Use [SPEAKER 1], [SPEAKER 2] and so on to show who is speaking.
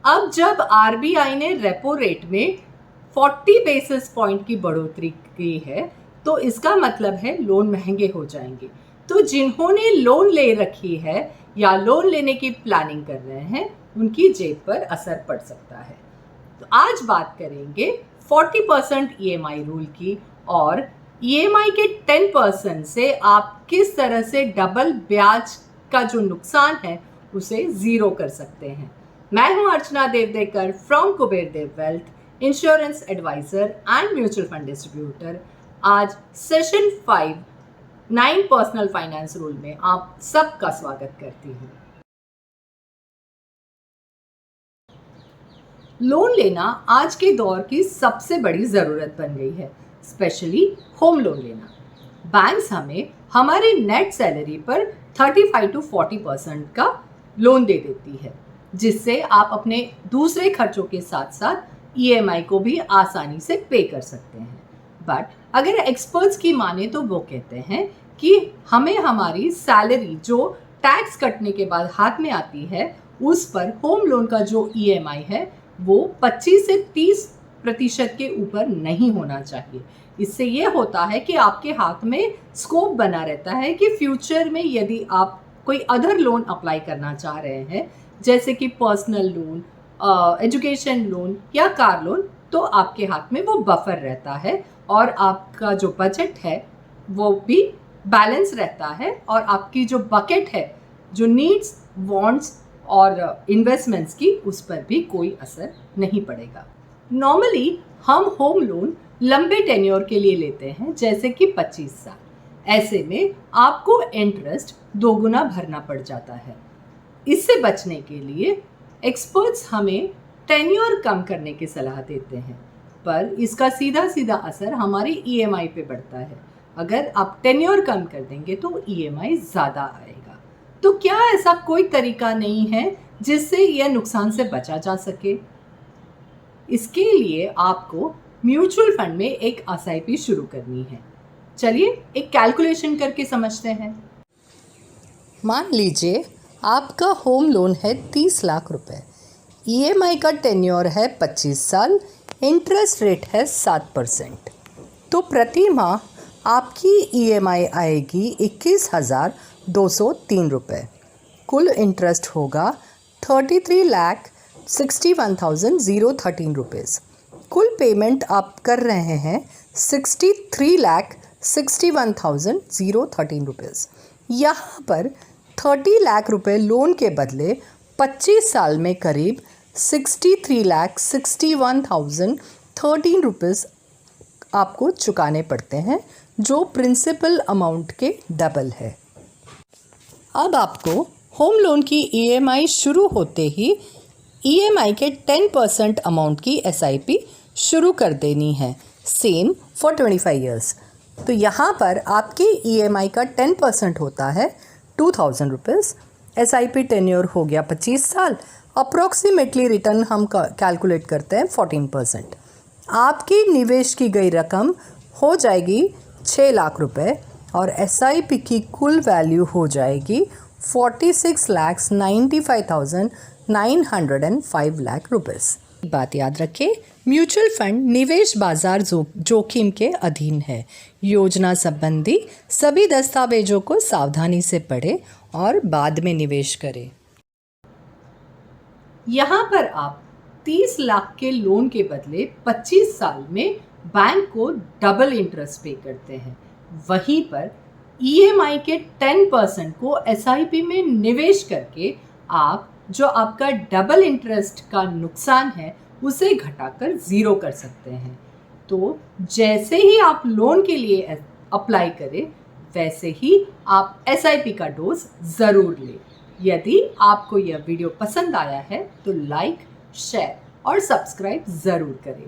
[SPEAKER 1] अब जब आरबीआई ने रेपो रेट में 40 बेसिस पॉइंट की बढ़ोतरी की है तो इसका मतलब है लोन महंगे हो जाएंगे। तो जिन्होंने लोन ले रखी है या लोन लेने की प्लानिंग कर रहे हैं उनकी जेब पर असर पड़ सकता है। तो आज बात करेंगे 40% ईएमआई रूल की और ईएमआई के 10% से आप किस तरह से डबल ब्याज का जो नुकसान है उसे जीरो कर सकते हैं। मैं हूं Archana Devdekar from Kuber Dev wealth, insurance advisor and mutual fund distributor. आज सेशन 5 9 पर्सनल फाइनेंस रूल में आप सबका स्वागत करती हूँ। लोन लेना आज के दौर की सबसे बड़ी ज़रूरत बन गई है, स्पेशली होम लोन लेना। बैंक्स हमें हमारे नेट सैलरी पर 35 to 40% का लोन दे देती है, जिससे आप अपने दूसरे खर्चों के साथ साथ ईएमआई को भी आसानी से पे कर सकते हैं। बट अगर एक्सपर्ट्स की माने तो वो कहते हैं कि हमें हमारी सैलरी जो टैक्स कटने के बाद हाथ में आती है उस पर होम लोन का जो ईएमआई है वो 25 से 30% के ऊपर नहीं होना चाहिए। इससे ये होता है कि आपके हाथ में स्कोप बना रहता है कि फ्यूचर में यदि आप कोई अदर लोन अप्लाई करना चाह रहे हैं, जैसे कि पर्सनल लोन, एजुकेशन लोन या कार लोन, तो आपके हाथ में वो बफर रहता है और आपका जो बजट है वो भी बैलेंस रहता है और आपकी जो बकेट है, जो नीड्स, वांट्स और इन्वेस्टमेंट्स की, उस पर भी कोई असर नहीं पड़ेगा। नॉर्मली हम होम लोन लंबे टेन्योर के लिए लेते हैं, जैसे कि 25 साल। ऐसे में आपको इंटरेस्ट दोगुना भरना पड़ जाता है। इससे बचने के लिए एक्सपर्ट्स हमें टेन्योर कम करने की सलाह देते हैं, पर इसका सीधा सीधा असर हमारी ईएमआई पे पड़ता है। अगर आप टेन्योर कम कर देंगे तो ईएमआई ज़्यादा आएगा। तो क्या ऐसा कोई तरीका नहीं है जिससे यह नुकसान से बचा जा सके? इसके लिए आपको म्यूचुअल फंड में एक एसआईपी शुरू करनी है। चलिए एक कैलकुलेशन करके समझते हैं।
[SPEAKER 2] मान लीजिए आपका होम लोन है 30 लाख रुपए, ईएमआई का टेन्योर है 25 साल, इंटरेस्ट रेट है 7%। तो प्रति माह आपकी ईएमआई आएगी 21,203 रुपये। कुल इंटरेस्ट होगा 33,61,013 रुपीज़। कुल पेमेंट आप कर रहे हैं 63,61,013 रुपीज़। यहाँ पर 30 लाख रुपए लोन के बदले 25 साल में करीब 63,61,013 रुपीज़ आपको चुकाने पड़ते हैं, जो प्रिंसिपल अमाउंट के डबल है। अब आपको होम लोन की ईएमआई शुरू होते ही ईएमआई के 10% अमाउंट की एसआईपी शुरू कर देनी है, सेम फॉर 25 ईयर्स। तो यहाँ पर आपके ईएमआई का 10% होता है 2,000 रुपीज़। एसआईपी टेन्योर हो गया 25 साल। अप्रॉक्सीमेटली रिटर्न हम कैलकुलेट करते हैं 14%। आपकी निवेश की गई रकम हो जाएगी 6 लाख रुपए और एसआईपी की कुल वैल्यू हो जाएगी 46,95,905 लाख रुपीज़। बात याद रखें, म्यूचुअल फंड निवेश बाजार जोखिम के अधीन है। योजना संबंधी सभी दस्तावेजों को सावधानी से पढ़ें और बाद में निवेश करें।
[SPEAKER 1] यहाँ पर आप 30 लाख के लोन के बदले 25 साल में बैंक को डबल इंटरेस्ट पे करते हैं। वहीं पर ईएमआई के 10% को एसआईपी में निवेश करके आप जो आपका डबल इंटरेस्ट का नुकसान है उसे घटाकर ज़ीरो कर सकते हैं। तो जैसे ही आप लोन के लिए अप्लाई करें वैसे ही आप एसआईपी का डोज ज़रूर लें। यदि आपको यह वीडियो पसंद आया है तो लाइक, शेयर और सब्सक्राइब ज़रूर करें।